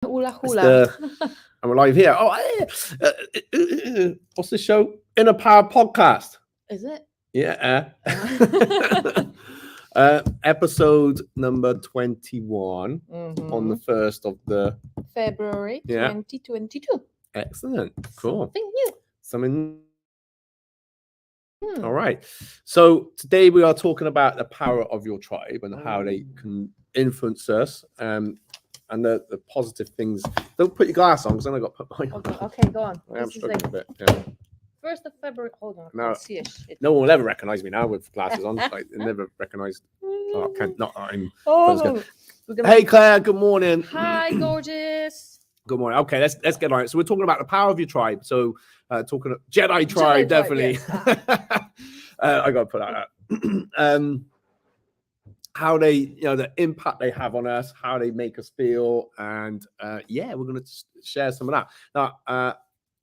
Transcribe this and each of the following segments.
Hula It's hula. and we're live here. What's this show? Inner Power Podcast. Is it? Yeah. Uh, Episode number 21 on the mhm. 1st of the. February Yeah. 2022. Excellent. Cool. Something new. Something new. Hmm. All right. So today we are talking about the power of your tribe and how they can influence us. And the positive things. Don't put your glass on because then I got to put mine on. Okay, go on. I am This is struggling like a bit. Yeah. 1st of February. Hold on. I No. can't see a shit. No one will ever recognize me now with glasses on. Like, they never recognized Clark Kent. Not that I'm. Oh, we're gonna... Hey Claire, good morning. Hi, gorgeous. Good morning. Okay, let's get on it. So we're talking about the power of your tribe. So talking Jedi tribe, definitely. Yes. I gotta put that out. How they, the impact they have on us, how they make us feel, and yeah, we're gonna share some of that. Now,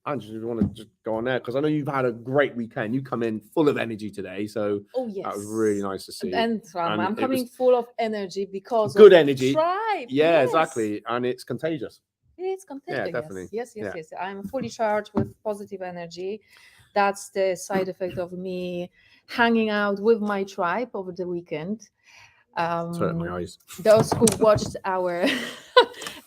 Andrew, you want to just go on there because I know you've had a great weekend. You come in full of energy today, so yes, that was really nice to see. And I'm coming full of energy because good of energy. Tribe. Yeah, exactly, and it's contagious. It's contagious. Yeah, definitely. Yes. I'm fully charged with positive energy. That's the side effect of me hanging out with my tribe over the weekend. Hurt my eyes. Those who watched our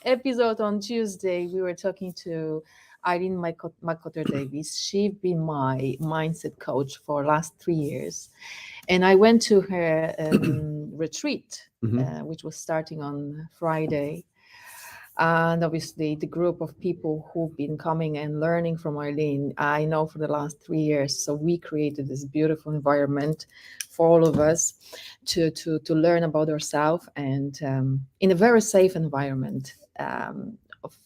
episode on Tuesday, we were talking to Irene McCotter Davis. She's been my mindset coach for last 3 years. And I went to her retreat, which was starting on Friday. And obviously, the group of people who've been coming and learning from Arlene, I know for the last 3 years. So we created this beautiful environment for all of us to learn about ourselves and in a very safe environment of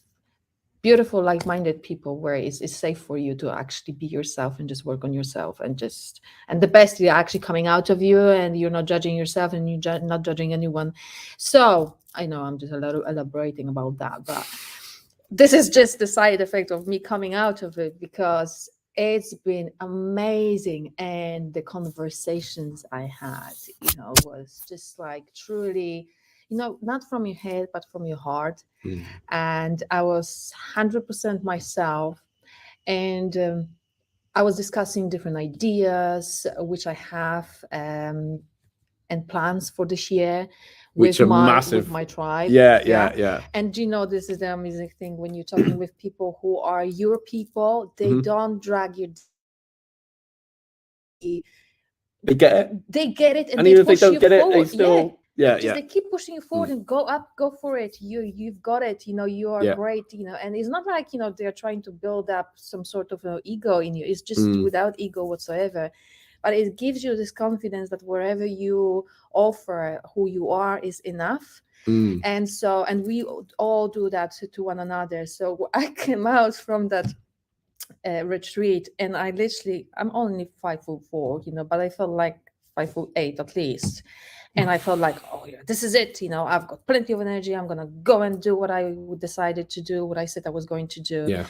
beautiful, like-minded people where it's safe for you to actually be yourself and just work on yourself and the best is actually coming out of you and you're not judging yourself and you're not judging anyone. So I know I'm just a little elaborating about that, but this is just the side effect of me coming out of it because it's been amazing. And the conversations I had, was just like truly, not from your head, but from your heart. And I was 100% myself. And I was discussing different ideas, which I have, and plans for this year Which with are massive. With my tribe. Yeah. And this is the amazing thing when you're talking with people who are your people, they don't drag you. They get it. They get it, and even if they don't get it, they still. Yeah. They keep pushing you forward and go up, go for it. You've got it. You are great. And it's not like they're trying to build up some sort of ego in you. It's just without ego whatsoever. But it gives you this confidence that wherever you offer who you are is enough. And we all do that to one another. So I came out from that retreat and I'm only 5'4", but I felt like 5'8" at least. And I felt like, oh yeah, this is it. I've got plenty of energy. I'm gonna go and do what I decided to do, what I said I was going to do. Yeah.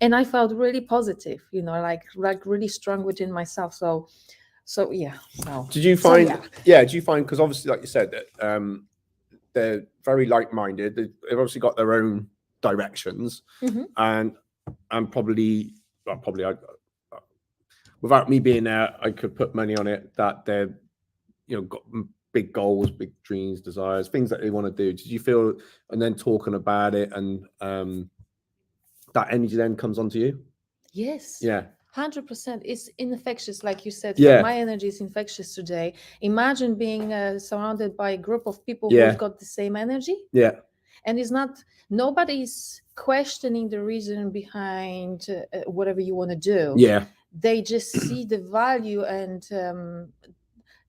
And I felt really positive, like really strong within myself. So yeah. So did you find? Did you find, because obviously, like you said, that they're very like-minded. They've obviously got their own directions, and probably I, without me being there, I could put money on it that they're got big goals, big dreams, desires, things that they want to do. Did you feel, and then talking about it, and that energy then comes onto you? Yes. Yeah. 100%. It's infectious, like you said. Yeah. My energy is infectious today. Imagine being surrounded by a group of people who've got the same energy. Yeah. And it's not, nobody's questioning the reason behind whatever you want to do. Yeah. They just see the value and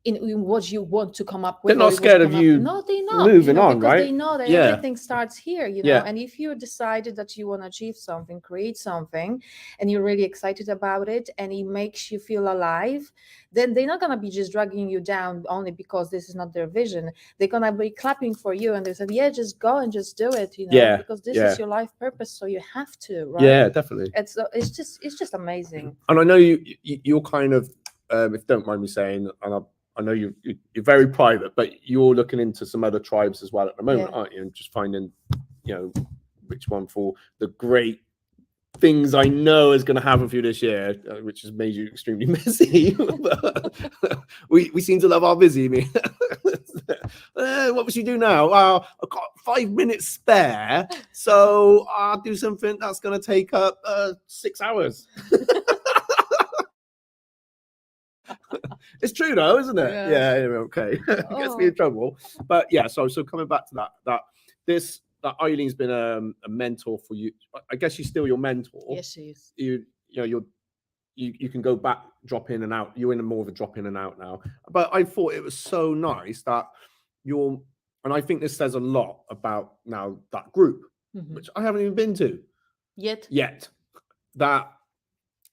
in what you want to come up with. They're not scared of you. No, they're not moving on, because right? They know that everything starts here, Yeah. And if you decided that you want to achieve something, create something, and you're really excited about it, and it makes you feel alive, then they're not gonna be just dragging you down only because this is not their vision. They're gonna be clapping for you, and they said, "Yeah, just go and just do it," because this is your life purpose, so you have to, right? Yeah, definitely. It's just amazing. And I know you're kind of, if you don't mind me saying, and I know you're very private, but you're looking into some other tribes as well at the moment, aren't you? And just finding, which one for the great things I know is going to happen for you this year, which has made you extremely busy. we seem to love our busy. What would you do now? Well, I've got 5 minutes spare, so I'll do something that's going to take up 6 hours. It's true though, isn't it? Yeah, okay. It gets me in trouble. But yeah, so coming back to that Eileen's been a mentor for you. I guess she's still your mentor. Yes, she is. You can go back, drop in and out. You're in more of a drop in and out now. But I thought it was so nice that and I think this says a lot about now that group, which I haven't even been to yet. That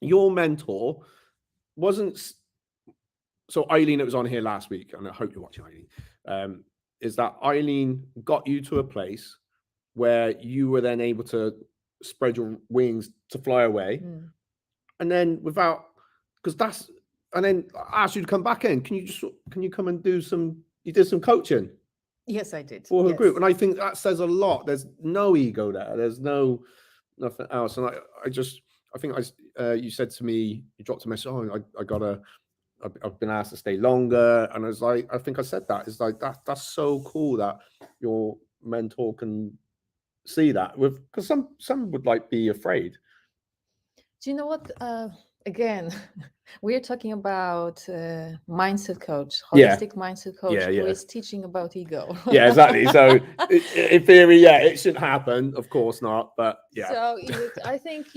your mentor wasn't. So Eileen, that was on here last week, and I hope you're watching, Eileen. Is that Eileen got you to a place where you were then able to spread your wings to fly away, and then and then I asked you to come back in. Can you come and do some? You did some coaching. Yes, I did for her group, and I think that says a lot. There's no ego there. There's nothing else, and you said to me, you dropped a message. Oh, I've been asked to stay longer, and I was like, I think I said that. It's like that's so cool that your mentor can see that, because some would be afraid. Do you know what? Again, we're talking about mindset coach, holistic mindset coach, who is teaching about ego. Yeah, exactly. So in theory, it shouldn't happen. Of course not. But yeah. So I think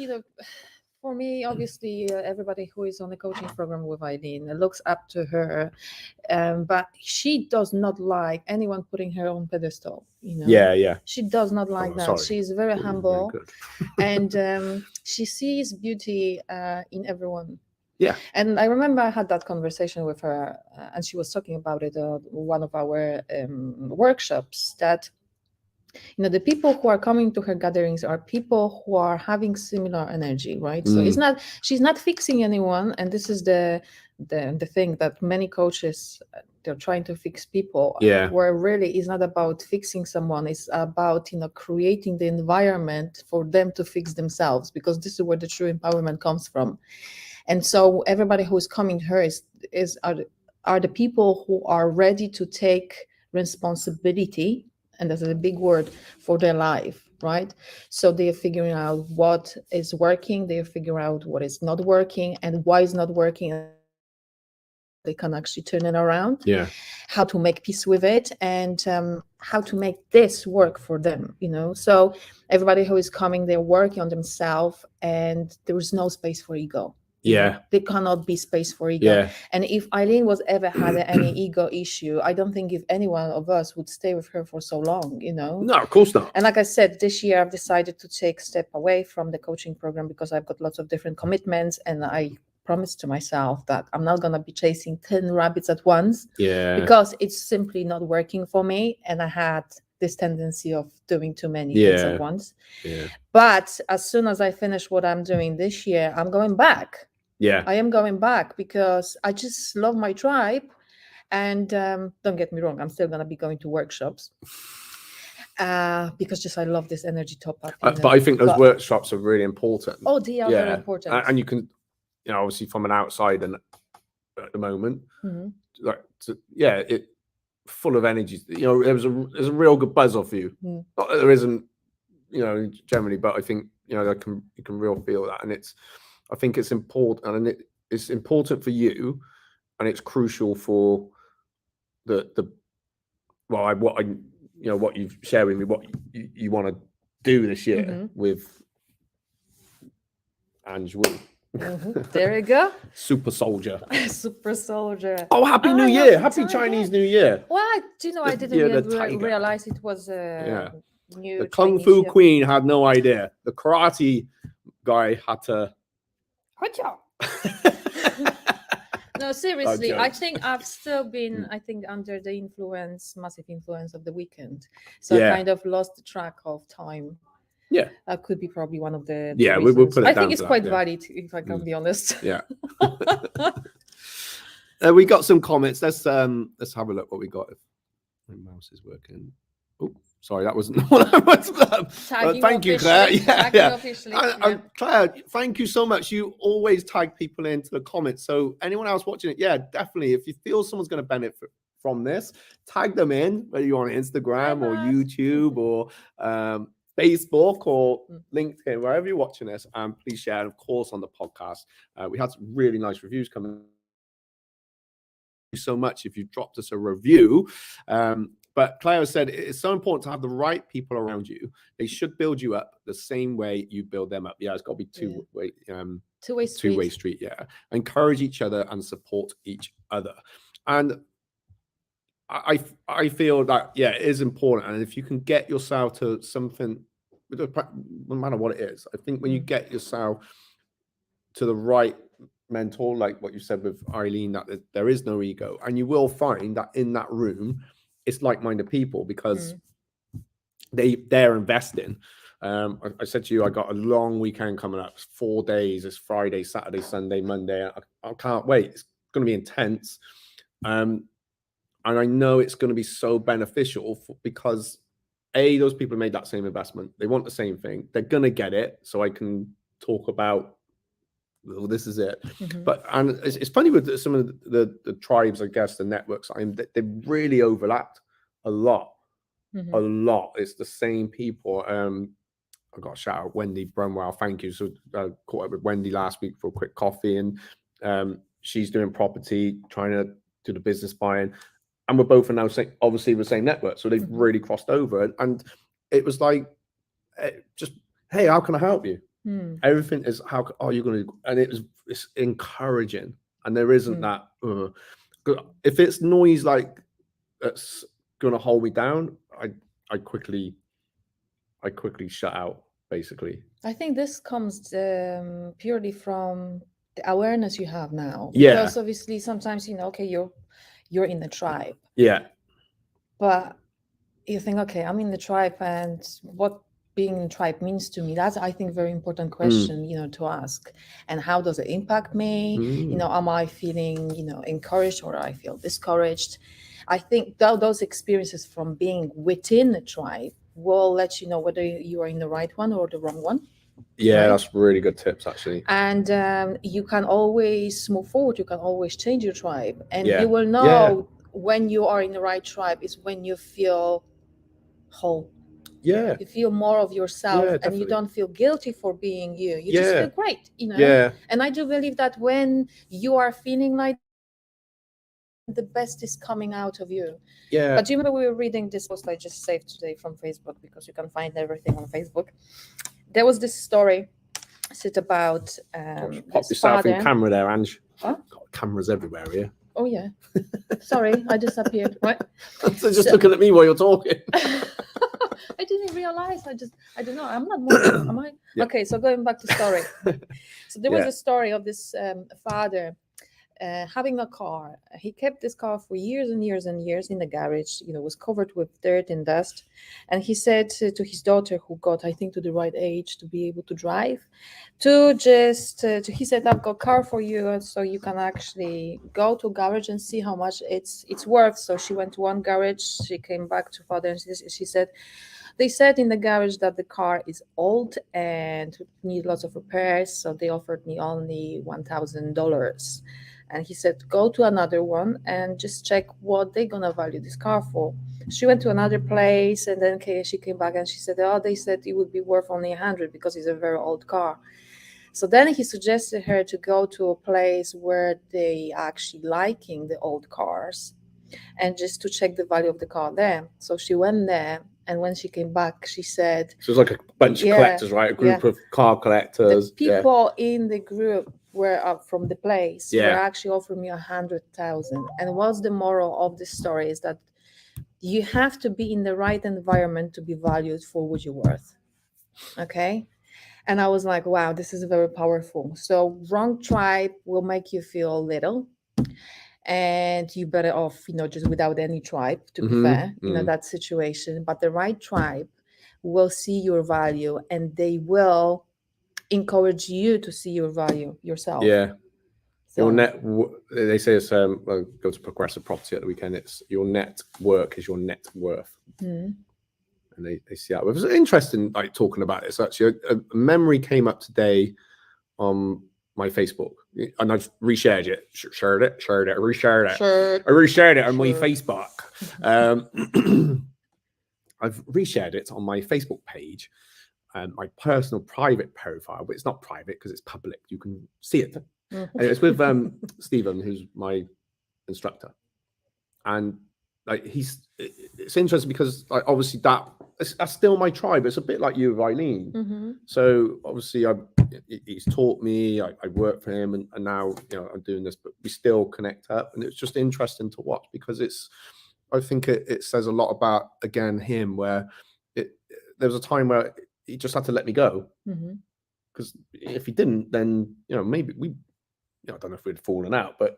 for me, obviously, everybody who is on the coaching program with Eileen looks up to her, but she does not like anyone putting her on pedestal. Yeah. She does not like that. Sorry. She's very humble, and she sees beauty in everyone. Yeah. And I remember I had that conversation with her, and she was talking about it at one of our workshops, that the people who are coming to her gatherings are people who are having similar energy, right? So she's not fixing anyone, and this is the thing that many coaches, they're trying to fix people. Where really it's not about fixing someone, it's about creating the environment for them to fix themselves, because this is where the true empowerment comes from. And so everybody who is coming to her are the people who are ready to take responsibility, and that's a big word, for their life, right? So they're figuring out what is working, they're figuring out what is not working and why it's not working. They can actually turn it around, how to make peace with it, and how to make this work for them, So everybody who is coming, they're working on themselves, and there is no space for ego. There cannot be space for ego. And if Eileen was ever had any ego issue, I don't think if any one of us would stay with her for so long, No, of course not. And like I said, this year I've decided to take a step away from the coaching program, because I've got lots of different commitments, and I promised to myself that I'm not going to be chasing 10 rabbits at once, because it's simply not working for me, and I had this tendency of doing too many things at once. But as soon as I finish what I'm doing this year, I'm going back. I am going back, because I just love my tribe. And don't get me wrong, I'm still going to be going to workshops, because I love this energy top up. But I think those workshops are really important. Oh, they are very important. And you can, obviously from an outside and at the moment, it full of energy. There's a real good buzz off you. Not that there isn't, generally, but I think you can real feel that, and I think it's important, and it's important for you, and it's crucial for what you've shared with me, what you want to do this year with Ange Wu. There you go. Super soldier. Super soldier. Oh, happy New Year! Happy Chinese New Year. Well, I didn't realize it was new. The Kung Fu Queen had no idea. The karate guy had to. No, seriously, I think I've still been, under the massive influence of the weekend. So I kind of lost track of time. That could be probably one of the reasons. We'll put it I down think it's quite valid, if I can be honest. We got some comments. Let's have a look what we got. If my mouse is working. Oh, Sorry, that wasn't what I was. But thank you, Claire. Yeah. And Claire, thank you so much. You always tag people into the comments. So anyone else watching it, yeah, definitely. If you feel someone's going to benefit from this, tag them in, whether you're on Instagram or YouTube or Facebook or LinkedIn, wherever you're watching this. And please share, and of course, on the podcast. We had some really nice reviews coming. Thank you so much if you dropped us a review. But Claire said it's so important to have the right people around you. They should build you up the same way you build them up. Yeah, it's got to be two-way street. Yeah, encourage each other and support each other. And I feel that it is important. And if you can get yourself to something, no matter what it is, I think when you get yourself to the right mentor, like what you said with Eileen, that there is no ego, and you will find that in that room it's like-minded people because they're investing. I said to you, I got a long weekend coming up. It's 4 days. It's Friday, Saturday, Sunday, Monday. I can't wait. It's going to be intense. And I know it's going to be so beneficial because those people made that same investment. They want the same thing. They're going to get it. So I can talk about, well, this is it. But and it's funny with some of the tribes, I guess, the networks. They really overlapped a lot. A lot. It's the same people. I got a shout out Wendy Brunwell. Thank you. So I caught up with Wendy last week for a quick coffee, and she's doing property, trying to do the business buying, and we're both now obviously the same network. So they've really crossed over, and it was like, just hey, how can I help you? Everything is how are you going to, and it's encouraging, and there isn't that if it's noise like that's going to hold me down, I quickly shut out, basically. I think this comes purely from the awareness you have now, because obviously sometimes okay, you're in the tribe, but you think, okay, I'm in the tribe, and what being in tribe means to me, that's I think very important question to ask. And how does it impact me? Am I feeling encouraged, or I feel discouraged? I think those experiences from being within the tribe will let you know whether you are in the right one or the wrong one. Yeah, right? That's really good tips, actually. And you can always move forward. You can always change your tribe, and you will know when you are in the right tribe is when you feel whole. Yeah, you feel more of yourself, and you don't feel guilty for being you. You just feel great, And I do believe that when you are feeling like the best is coming out of you. But do you remember we were reading this post I just saved today from Facebook, because you can find everything on Facebook? There was this story. It's about pop yourself in camera there, Ange. Got cameras everywhere here. Oh yeah. Sorry, I disappeared. What? So just looking at me while you're talking. I didn't realize. I don't know. I'm not moving. Am I? Yeah. Okay, so going back to the story. So there was a story of this father having a car. He kept this car for years and years and years in the garage. Was covered with dirt and dust. And he said to his daughter, who got, I think, to the right age to be able to drive, he said, I've got a car for you, so you can actually go to a garage and see how much it's worth. So she went to one garage. She came back to father, and she said, they said in the garage that the car is old and need lots of repairs. So they offered me only $1,000. And he said, go to another one and just check what they're going to value this car for. She went to another place, and then she came back and she said, they said it would be worth only 100 because it's a very old car. So then he suggested her to go to a place where they actually liking the old cars and just to check the value of the car there. So she went there, and when she came back, she said... So it's like a bunch of collectors, right? A group of car collectors. The people in the group were from the place were actually offering me 100,000. And what's the moral of this story is that you have to be in the right environment to be valued for what you're worth. Okay? And I was like, wow, this is very powerful. So wrong tribe will make you feel little. And you better off, just without any tribe, to be fair, that situation. But the right tribe will see your value, and they will encourage you to see your value yourself. Yeah. So, they say it's go to Progressive Property at the weekend. It's your net work is your net worth. And and they see that. It was interesting, like talking about this. Actually, a memory came up today on my Facebook, and I've reshared it, reshared it. I reshared it on my Facebook. I've reshared it on my Facebook page, and my personal private profile, but it's not private because it's public. You can see it. And it's with Stephen, who's my instructor, and like it's interesting because like obviously that's still my tribe. It's a bit like you, Eileen. So obviously he's taught me. I work for him, and now I'm doing this, but we still connect up, and it's just interesting to watch because I think it says a lot about, again, him, where there was a time where he just had to let me go, because if he didn't, then maybe we, I don't know if we'd fallen out, but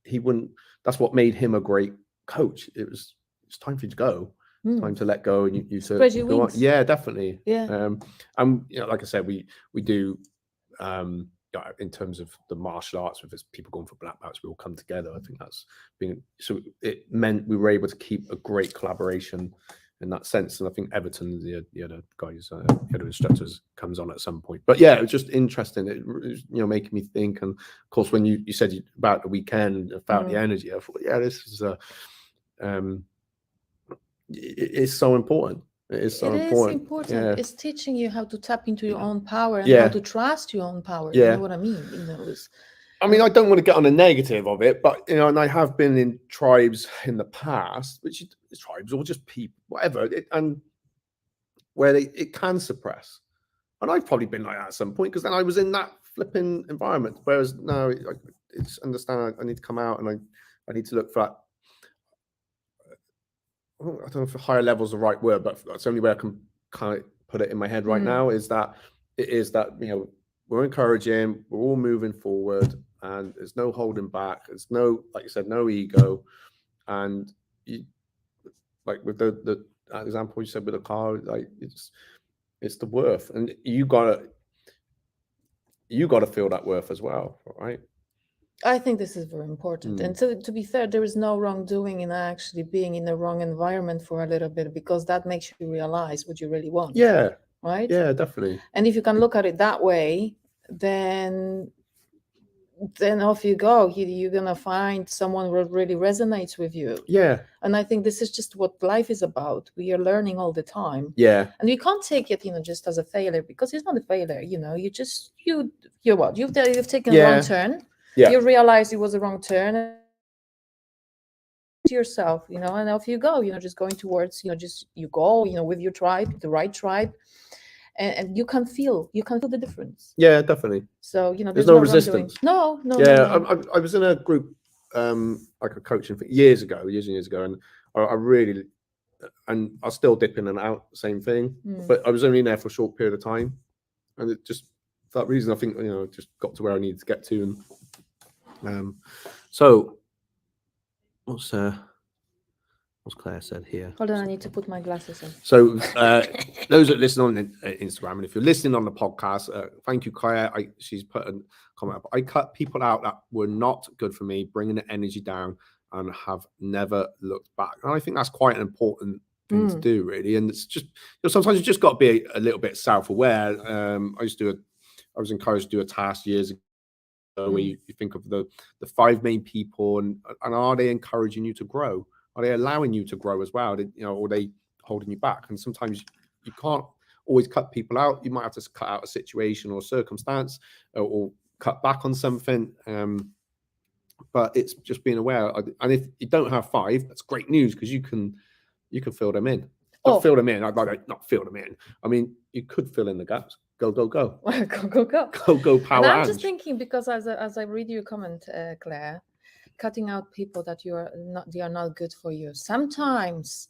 he wouldn't. That's what made him a great coach. It's time for you to go. It's time to let go, and you spread your wings. Yeah, definitely. Yeah. And like I said, we do. In terms of the martial arts, with people going for black belts, we all come together. I think that's so it meant we were able to keep a great collaboration in that sense. And I think Everton, the other guys, the other instructors, comes on at some point. But yeah, it was just interesting. It was, making me think. And of course, when you said about the weekend, about the energy, I thought, yeah, this is it's so important. It is so important. Yeah. It's teaching you how to tap into your own power and how to trust your own power. You know what I mean? I mean, I don't want to get on the negative of it, but and I have been in tribes in the past, which is tribes or just people, whatever, and where it can suppress. And I've probably been like that at some point, because then I was in that flipping environment. Whereas now, it's understand I need to come out, and I need to look for that. I don't know if higher level is the right word, but that's the only way I can kind of put it in my head right now, is that we're encouraging, we're all moving forward, and there's no holding back. There's no, like you said, no ego. And like with the example you said with the car, like it's the worth, and you gotta feel that worth as well, right? I think this is very important. And to be fair, there is no wrongdoing in actually being in the wrong environment for a little bit, because that makes you realize what you really want. Yeah. Right? Yeah, definitely. And if you can look at it that way, then off you go. You're going to find someone who really resonates with you. Yeah. And I think this is just what life is about. We are learning all the time. Yeah. And you can't take it, just as a failure, because it's not a failure. You're what? You've taken a wrong turn. Yeah. You realize it was a wrong turn, to yourself, and off you go, just going towards, you go, with your tribe, the right tribe, and you can feel the difference. Yeah, definitely. So, there's no resistance. No. Yeah, no. I was in a group, like a coaching thing years and years ago, and I really, and I still dip in and out, same thing, but I was only in there for a short period of time, and it just, for that reason, I think, just got to where I needed to get to. And so what's Claire said here? Hold on, I need to put my glasses on. So those that listen on Instagram, and if you're listening on the podcast, thank you, Claire. She's put a comment up. I cut people out that were not good for me, bringing the energy down, and have never looked back. And I think that's quite an important thing to do, really. And it's just, sometimes you just got to be a little bit self-aware. I was encouraged to do a task years ago, where you think of the 5 main people, and are they encouraging you to grow? Are they allowing you to grow as well? Or are they holding you back? And sometimes you can't always cut people out. You might have to cut out a situation or a circumstance, or cut back on something. But it's just being aware. And if you don't have 5, that's great news, because you can fill them in. Not fill them in. Not fill them in. I mean, you could fill in the gaps. Go. Go, power. And I'm just thinking, because as I read your comment, Claire, cutting out people that they are not good for you. Sometimes,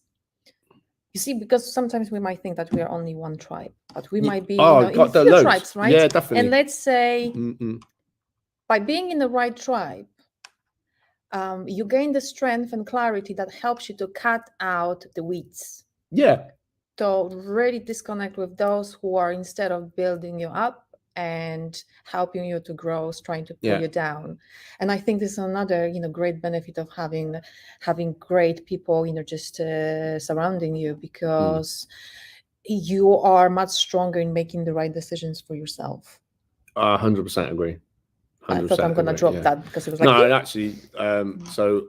you see, because sometimes we might think that we are only one tribe, but we might be in a few tribes, right? Yeah, definitely. And let's say by being in the right tribe, you gain the strength and clarity that helps you to cut out the weeds. Yeah. So really disconnect with those who are, instead of building you up, and helping you to grow, trying to pull Yeah. you down. And I think this is another, great benefit of having great people, just surrounding you, because you are much stronger in making the right decisions for yourself. 100% agree. I thought I'm 100% gonna agree, drop yeah. that because it was like, No, "Eep." actually, so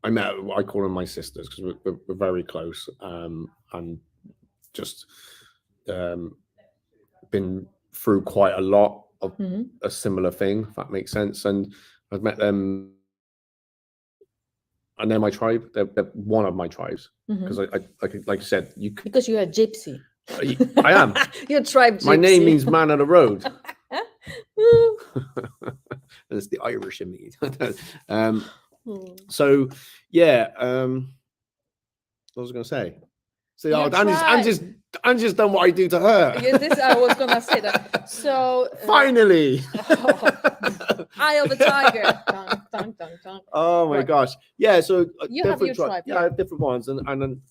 I met, I call them my sisters because we're very close, and just been through quite a lot of Mhm. a similar thing, if that makes sense. And I've met them, and they're my tribe. They're one of my tribes because Mhm. like I said, you could, Because you're a gypsy. I am. You're a tribe gypsy. My name means man of the road. Woo. And it's the Irish in me. Hmm. So yeah, what was I going to say? So Your I'm just done what I do to her. Yeah, this I was gonna say that. So Finally. Eye of the tiger. Dun, dun, dun, dun. Oh my Right. gosh. Yeah, so You have your tribe, yeah, different ones. And then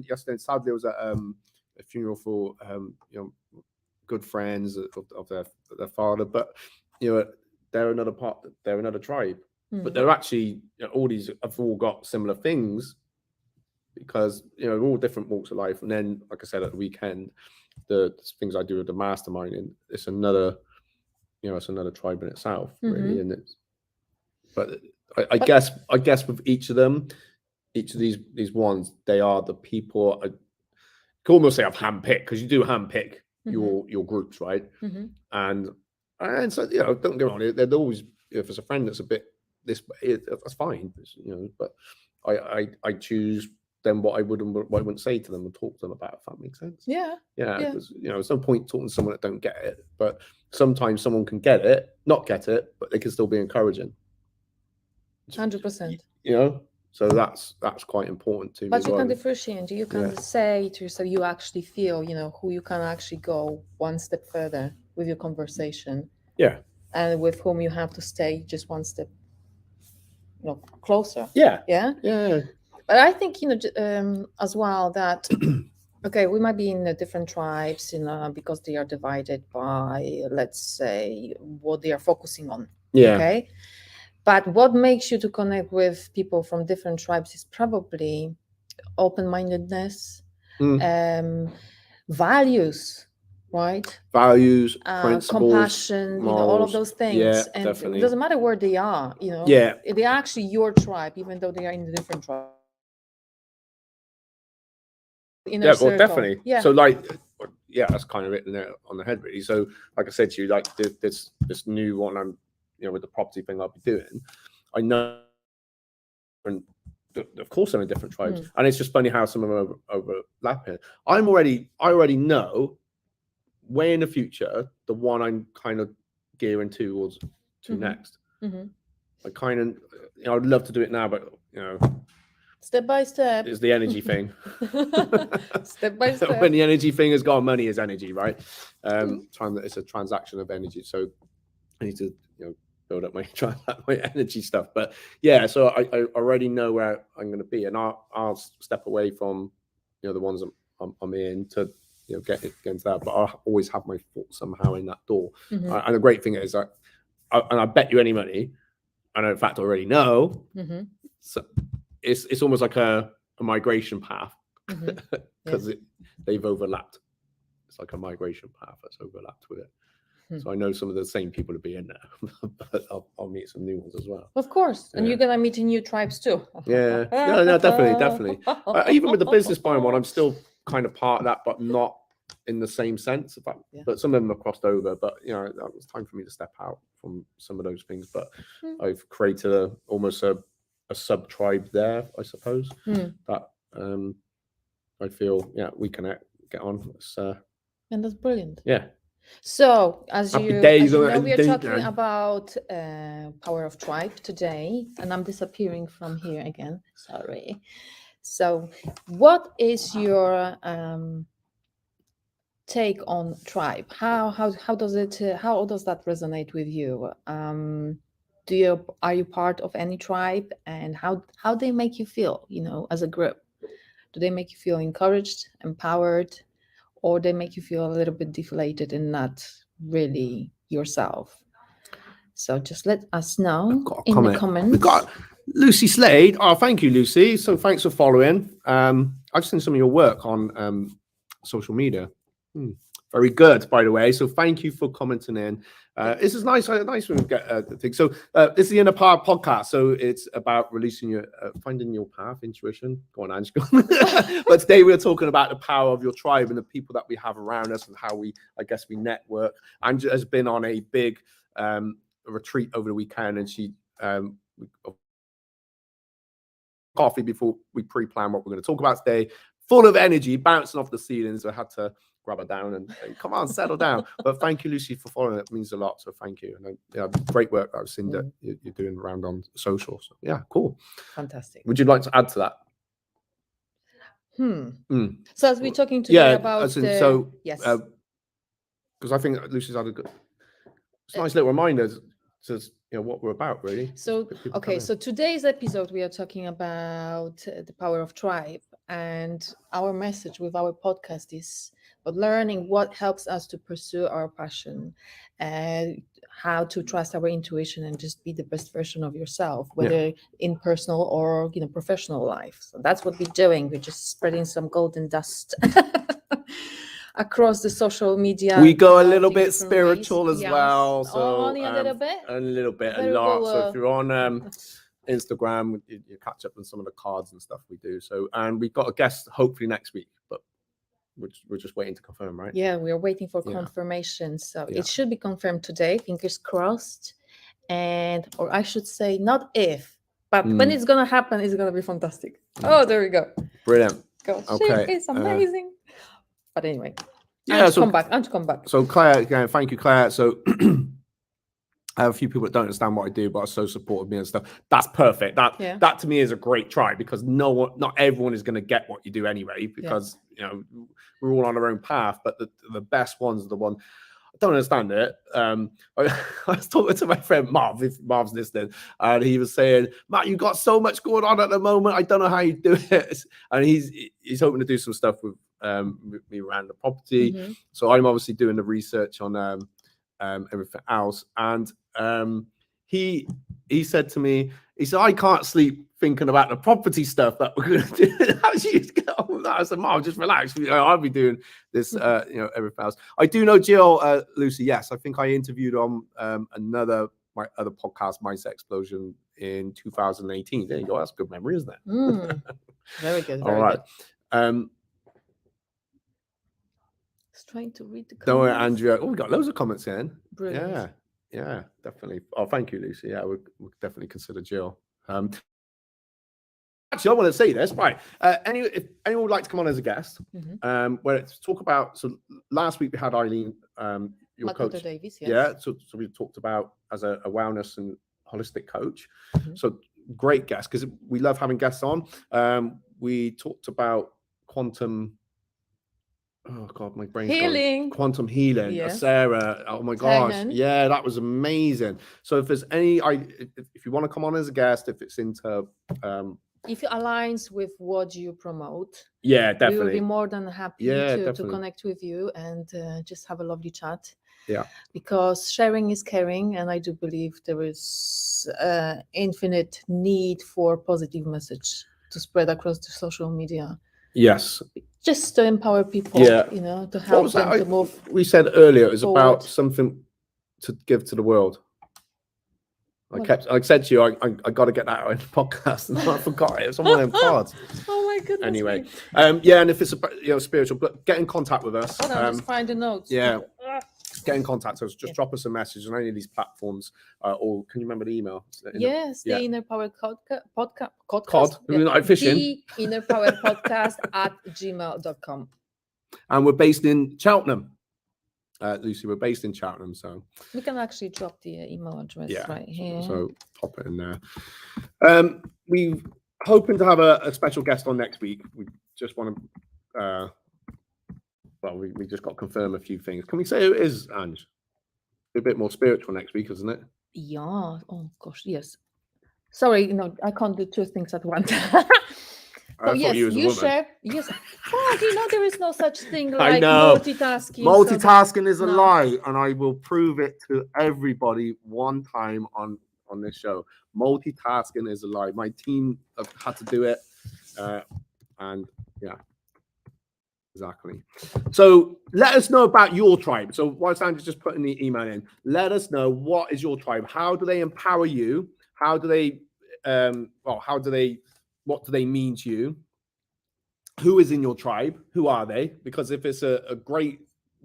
yesterday, sadly, I was at a funeral for good friends of their father, but they're another tribe. But they're actually all these have all got similar things because we're all different walks of life. And then, like I said, at the weekend, the things I do with the masterminding, it's another tribe in itself, really. And it's, but I guess with each of them, each of these ones, they are the people. I can almost say I've handpicked, because you do handpick your groups, right? And so don't get me wrong, they're always, if it's a friend that's a bit this way, that's fine, but I choose then what I wouldn't say to them and talk to them about, if that makes sense. Yeah. Because there's no point talking to someone that don't get it, but sometimes someone can not get it, but they can still be encouraging. 100%. So that's quite important to me. But you can differentiate. You can say to yourself, you actually feel, who you can actually go one step further with your conversation. Yeah. And with whom you have to stay just one step, closer. Yeah. Yeah. Yeah. But I think, as well that, okay, we might be in different tribes, because they are divided by, let's say, what they are focusing on. Yeah. Okay. But what makes you to connect with people from different tribes is probably open-mindedness, values, right? Values, principles, compassion, morals, all of those things. Yeah, And definitely. it doesn't matter where they are, Yeah. they're actually your tribe, even though they are in a different tribe. Yeah, well, definitely. Yeah. So that's kind of it on the head, really. So like I said to you, like this new one, I'm with the property thing I'll be doing, I know, and of course I'm in different tribes, and it's just funny how some of them overlap here. I already know way in the future the one I'm kind of gearing towards next. I kind of I'd love to do it now, but step by step. It's the energy thing. Step by step. When the energy thing has gone, money is energy, right? It's a transaction of energy. So I need to build up my energy stuff. But yeah, so I already know where I'm going to be, and I'll step away from the ones I'm in to get into that. But I'll always have my foot somehow in that door. And the great thing is, and I bet you any money, and in fact I already know. So it's almost like a migration path, because they've overlapped. It's like a migration path that's overlapped with it. So I know some of the same people to be in there, but I'll meet some new ones as well. Of course, and you're gonna meet new tribes too. Yeah, no, definitely. Even with the business buying one, I'm still kind of part of that, but not in the same sense. But some of them have crossed over. But that was time for me to step out from some of those things. But I've created almost a sub tribe there, I suppose. That I feel we can get on. And that's brilliant. Yeah. So as you know, we are talking about Power of Tribe today, and I'm disappearing from here again. Sorry. So, what is your take on tribe? How does that resonate with you? Are you part of any tribe, and how they make you feel? As a group, do they make you feel encouraged, empowered, or they make you feel a little bit deflated and not really yourself. So just let us know in the comments. We've got Lucy Slade. Oh, thank you, Lucy. So thanks for following. I've seen some of your work on social media. Very good, by the way. So thank you for commenting in. This is nice. Nice when we get the thing. So this is the Inner Power podcast. So it's about releasing your, finding your path, intuition. Go on, Ange. But today we're talking about the power of your tribe and the people that we have around us and how we, I guess, we network. Ange has been on a big retreat over the weekend, and she coffee before we pre-plan what we're going to talk about today. Full of energy, bouncing off the ceilings. I had to grab her down and say, come on, settle down. But thank you, Lucy, for following. It means a lot. So thank you. And great work that I've seen that you're doing around on social. So yeah, cool. Fantastic. Would you like to add to that? So as we're talking today about yes, because I think Lucy's had it's a nice little reminder to what we're about, really. So okay, so today's episode we are talking about the power of tribe, and our message with our podcast is about learning what helps us to pursue our passion, and how to trust our intuition and just be the best version of yourself, whether in personal or professional life. So that's what we're doing. We're just spreading some golden dust across the social media. We go a little bit spiritual as well. So only a little bit? A little bit, a lot. So if you're on Instagram, you catch up on some of the cards and stuff we do. So, and we've got a guest hopefully next week, but we're just waiting to confirm, right? Yeah, we are waiting for confirmation. So it should be confirmed today, fingers crossed. Or I should say, not if, but when it's going to happen, it's going to be fantastic. Oh, there we go. Brilliant. Gosh, okay. It's amazing. But anyway, come back. So Claire, thank you, Claire. So I have a few people that don't understand what I do, but are so supportive of me and stuff. That's perfect. That to me is a great try, because not everyone is going to get what you do anyway, because we're all on our own path. But the best ones are the one. I don't understand it. I was talking to my friend Marv, if Marv's listening, and he was saying, Matt, you got so much going on at the moment. I don't know how you do it. And he's hoping to do some stuff with me around the property. So I'm obviously doing the research on everything else. And he said to me, he said, I can't sleep thinking about the property stuff that we're going to do. How did you get on with that? I said, Mark, just relax. I'll be doing this, everything else. I do know Jill, Lucy. Yes, I think I interviewed on my other podcast, Mindset Explosion, in 2018. There you go. That's a good memory, isn't it? Very good. All right. Just trying to read the comments. Don't worry, Andrea. Oh, we got loads of comments in. Brilliant. Yeah, definitely. Oh, thank you, Lucy. Yeah, we'll definitely consider Jill. Actually, I want to say this. Right. If anyone would like to come on as a guest, where to talk about. So last week we had Eileen, your coach. Davies, yes. Yeah. So we talked about as a wellness and holistic coach. So great guest, because we love having guests on. We talked about quantum. Oh God, my brain's healing. Quantum healing. Yes. Sarah. Oh my gosh. Yeah, that was amazing. So if there's if you want to come on as a guest, if it's into if it aligns with what you promote, definitely, we will be more than happy to connect with you and just have a lovely chat. Yeah, because sharing is caring, and I do believe there is infinite need for positive message to spread across the social media. Yes, just to empower people. To help them to move. We said earlier it was forward. About something to give to the world. I said to you, I got to get that on the podcast, and I forgot it. It was on one of them cards. Oh my goodness. Anyway, and if it's spiritual, but get in contact with us. Just find the notes. Yeah. Get in contact with us. Just drop us a message on any of these platforms. Or can you remember the email? Yes, the Inner Power podcast. Cod. We're not fishing. The Inner Power podcast @gmail.com. And we're based in Cheltenham. Lucy, we're based in Cheltenham, so we can actually drop the email address right here. So pop it in there. We're hoping to have a special guest on next week. We just want to. We just got to confirm a few things. Can we say who it is, Ange? A bit more spiritual next week, isn't it? Yeah. Oh gosh, yes. Sorry, I can't do two things at once. I thought yes, you was a you woman. share. Yes. Well, there is no such thing I like know. multitasking. Multitasking is a no. lie, and I will prove it to everybody one time on this show. Multitasking is a lie. My team have had to do it, and yeah, exactly. So let us know about your tribe. So while Sandra's just putting the email in, let us know, what is your tribe? How do they empower you? How do they what do they mean to you? Who is in your tribe? Who are they? Because if it's a great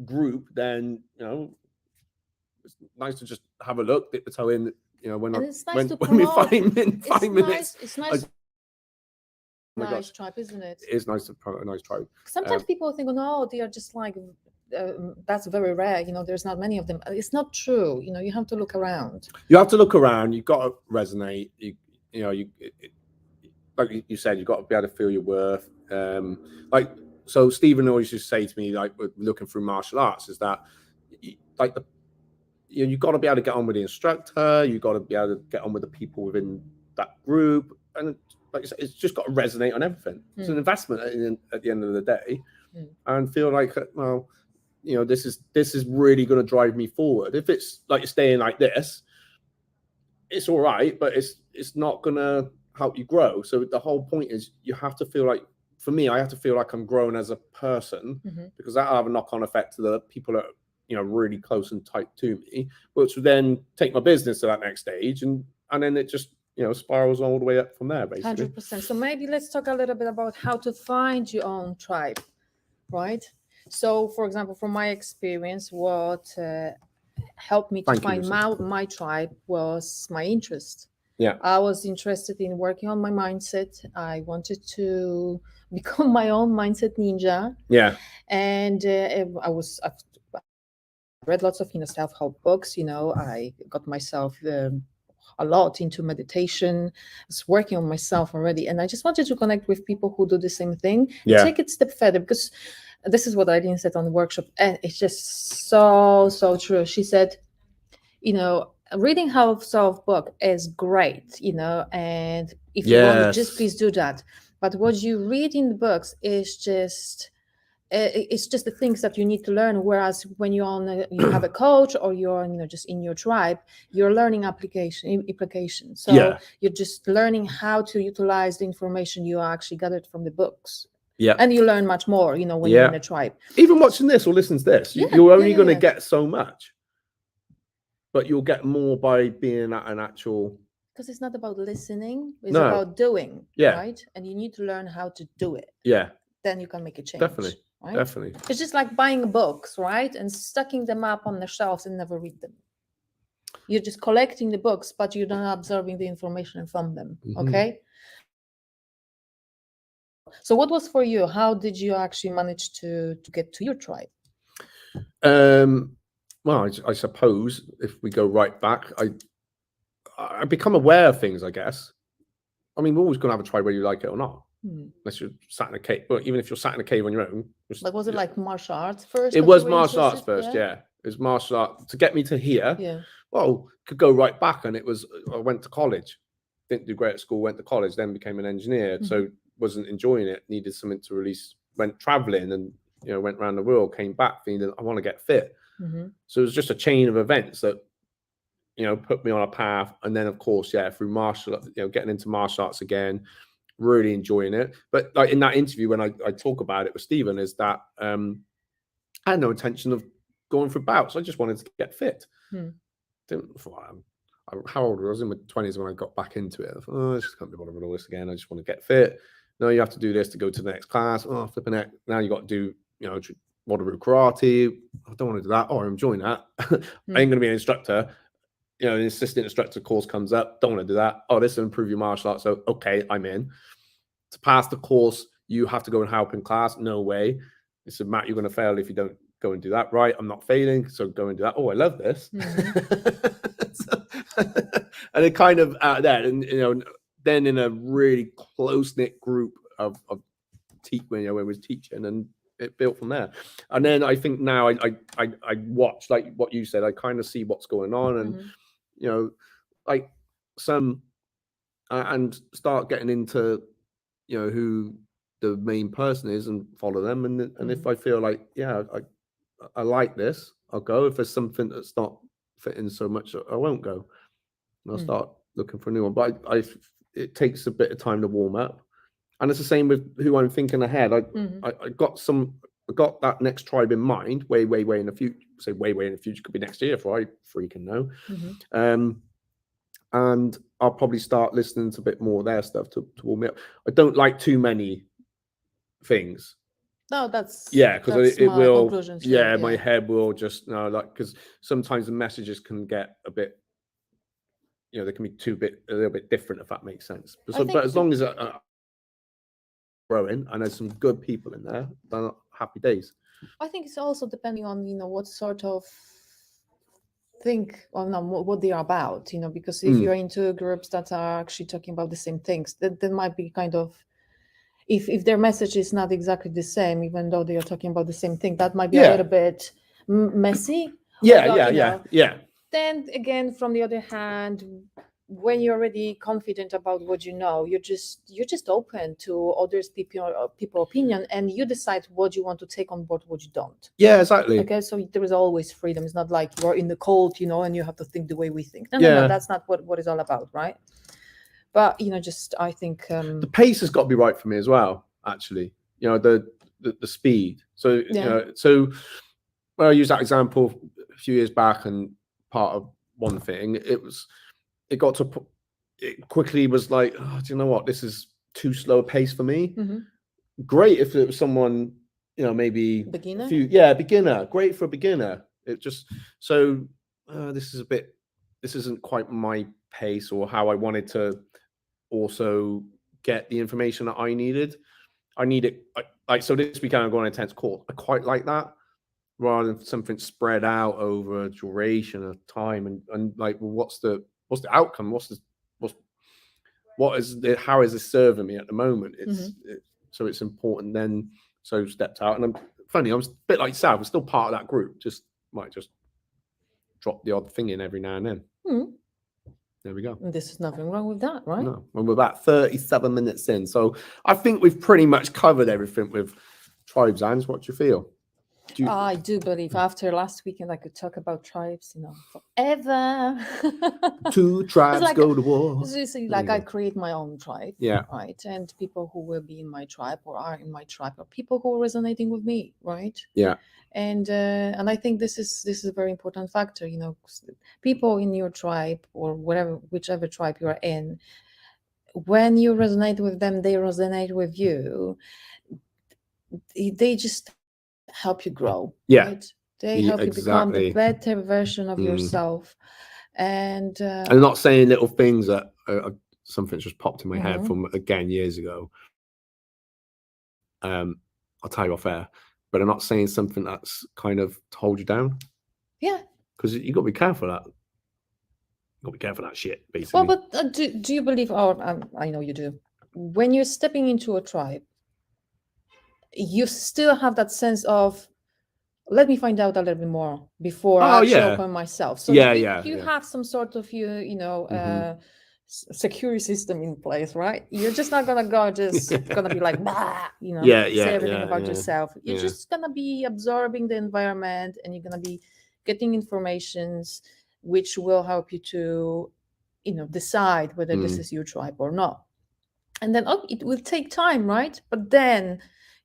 group, then it's nice to just have a look, dip the toe in. When it's nice when we find in 5 minutes. It's nice. Oh my nice gosh, tribe, isn't it? it is nice to have a nice tribe. Sometimes people think, no, they are just like that's very rare. There's not many of them. It's not true. You have to look around. You have to look around. You've got to resonate. Like you said, you've got to be able to feel your worth. So Stephen always used to say to me, like, we're looking through martial arts, is that you've got to be able to get on with the instructor. You've got to be able to get on with the people within that group, and like you said, it's just got to resonate on everything. It's an investment at the end of the day, and feel like, well, this is really going to drive me forward. If it's like you're staying like this, it's all right, but it's not going to help you grow. So the whole point is, you have to feel like, for me, I have to feel like I'm growing as a person, because that'll have a knock-on effect to the people that are really close and tight to me, which will then take my business to that next stage, and then it just spirals all the way up from there, basically. 100%. So maybe let's talk a little bit about how to find your own tribe, right? So, for example, from my experience, what helped me to find my tribe was my interest. Yeah, I was interested in working on my mindset. I wanted to become my own mindset ninja. Yeah, and I've read lots of self-help books. I got myself a lot into meditation. I was working on myself already, and I just wanted to connect with people who do the same thing. Yeah. Take it a step further, because this is what Irene said on the workshop, and it's just so true. She said, reading self book is great, and if you want to, just please do that. But what you read in the books is just it's just the things that you need to learn. Whereas when you have a coach, or you're just in your tribe, you're learning application. So you're just learning how to utilize the information you actually gathered from the books. Yeah, and you learn much more, when you're in a tribe. Even watching this or listening to this, you're only going to get so much, but you'll get more by being at an actual. Because it's not about listening; it's about doing. Right, and you need to learn how to do it. Yeah, then you can make a change. Definitely. Right? Definitely. It's just like buying books, right? And stacking them up on the shelves and never read them. You're just collecting the books, but you're not absorbing the information from them. Okay. So what was for you? How did you actually manage to get to your tribe? Well, I suppose if we go right back, I become aware of things, I guess. I mean, we're always going to have a tribe whether you like it or not. Unless you're sat in a cave. But even if you're sat in a cave on your own. But was it like martial arts first? It was martial arts first, yeah. It was martial arts to get me to here. Yeah. Well, could go right back, and it was, I went to college. Didn't do great at school, went to college, then became an engineer. So wasn't enjoying it, needed something to release, went traveling, and went around the world, came back feeling I want to get fit. So it was just a chain of events that put me on a path. And then of course, through getting into martial arts again, really enjoying it. But like in that interview, when I talk about it with Stephen, is that I had no intention of going for bouts. I just wanted to get fit. How old was I? In my 20s when I got back into it. I thought, I just can't be bothered with all this again. I just want to get fit. No, you have to do this to go to the next class. Oh, flipping it. Now you got to do, Wadaru karate. I don't want to do that. Oh, I'm enjoying that. I ain't going to be an instructor. An assistant instructor course comes up. Don't want to do that. Oh, this will improve your martial arts. So, okay, I'm in. To pass the course, you have to go and help in class. No way. They said, Matt, you're going to fail if you don't go and do that. Right, I'm not failing, so go and do that. Oh, I love this. And it kind of out there, and then in a really close-knit group of when I was teaching, and it built from there. And then I think now I watch, like what you said, I kind of see what's going on, and like some and start getting into who the main person is and follow them. And if I feel like, yeah, I like this, I'll go. If there's something that's not fitting so much, I won't go. And I'll start looking for a new one. But it takes a bit of time to warm up. And it's the same with who I'm thinking ahead. I got that next tribe in mind, way in the future. Say way in the future, could be next year for I freaking know. And I'll probably start listening to a bit more of their stuff to warm me up. I don't like too many things. No, that's because it will. Yeah, my head will just because sometimes the messages can get a bit. They can be a little bit different, if that makes sense. But as long as growing and there's some good people in there, then happy days. I think it's also depending on what sort of what they are about, because if you're into groups that are actually talking about the same things, that might be kind of, if their message is not exactly the same, even though they are talking about the same thing, that might be a little bit messy. Then again, from the other hand, when you're already confident about what you're just open to others people opinion, and you decide what you want to take on board, what you don't. Yeah, exactly. Okay, so there is always freedom. It's not like you're in the cold, and you have to think the way we think. No, that's not what it's all about, right? But I think the pace has got to be right for me as well. Actually, the speed. So so when I used that example a few years back, and part of one thing, it quickly was like, oh, do you know what? This is too slow a pace for me. Great if it was someone, maybe beginner. Beginner. Great for a beginner. It just this isn't quite my pace or how I wanted to also get the information that I needed. I need it so this weekend I'm going on an intense course. I quite like that, rather than something spread out over a duration of time and like, well, what's the outcome? How is this serving me at the moment? So it's important then. So stepped out, and I'm a bit like yourself. I'm still part of that group. Might just drop the odd thing in every now and then. There we go. And there's nothing wrong with that, right? No, and we're about 37 minutes in, so I think we've pretty much covered everything with tribes. Ange, what do you feel? I do believe after last weekend I could talk about tribes, forever. Two tribes go to war. I create my own tribe, yeah, right? And people who will be in my tribe or are in my tribe are people who are resonating with me, right? Yeah. And I think this is a very important factor. People in your tribe or whichever tribe you are in, when you resonate with them, they resonate with you. They just help you grow. Right? They help you become the better version of yourself. And I'm not saying little things that something's just popped in my head from again years ago. I'll tell you off air, but I'm not saying something that's kind of to hold you down. Yeah, because you got to be careful of that. You got to be careful of that shit, basically. Well, but do you believe? I know you do. When you're stepping into a tribe, you still have that sense of, let me find out a little bit more before I actually open myself. So you have some sort of security system in place, right? You're just not gonna go gonna be like say everything about yourself. You're just gonna be absorbing the environment, and you're gonna be getting informations which will help you to decide whether this is your tribe or not. And then it will take time, right? But then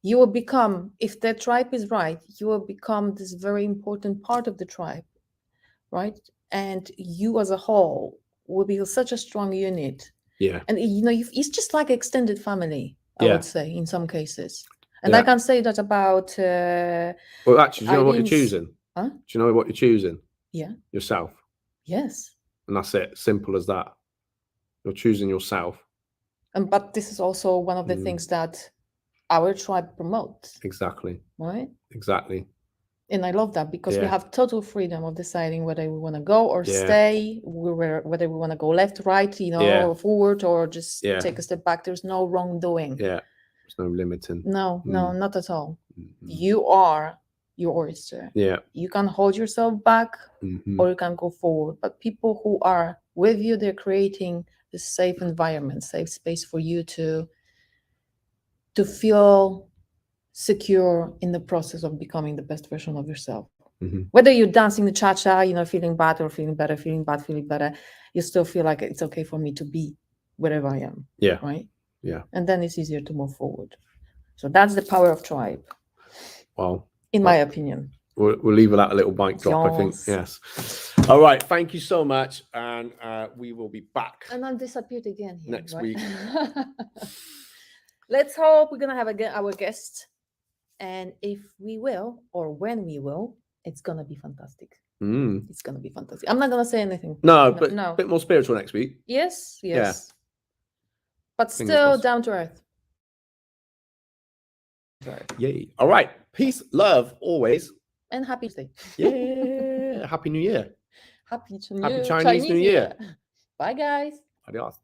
you will become, if the tribe is right, you will become this very important part of the tribe, right? And you as a whole will be such a strong unit. Yeah. And it's just like extended family, I would say, in some cases. And I can say that about well, actually, do you know what you're choosing? Huh? Do you know what you're choosing? Yeah. Yourself. Yes. And that's it. Simple as that. You're choosing yourself. But this is also one of the things that our tribe promotes. Exactly. Right? Exactly. And I love that, because we have total freedom of deciding whether we want to go or stay, whether we want to go left, right, or forward, or just take a step back. There's no wrongdoing. Yeah. There's no limiting. No, not at all. You are your oyster. Yeah. You can hold yourself back or you can go forward. But people who are with you, they're creating this safe environment, safe space for you to to feel secure in the process of becoming the best version of yourself. Mhm. Whether you're dancing the cha-cha, you know, feeling bad or feeling better, feeling bad, feeling better, you still feel like it's okay for me to be wherever I am. Yeah. Right. Yeah. And then it's easier to move forward. So that's the power of tribe, Well, in my opinion. we'll leave with that little mic drop, I think. Yes. Yes. All right. Thank you so much. And we will be back. And I'll disappear again here, Next right? week. Let's hope we're gonna have our guest, and if we will, or when we will, it's gonna be fantastic. Mm. It's gonna be fantastic. I'm not gonna say anything. No, but no. a bit more spiritual next week. Yes, yes. But Fingers still crossed. down to earth. Yay. All right. Peace, love, always. And happy Tuesday. Yeah. Happy New Year. Happy Happy Chinese New Year. Bye, guys. Adios.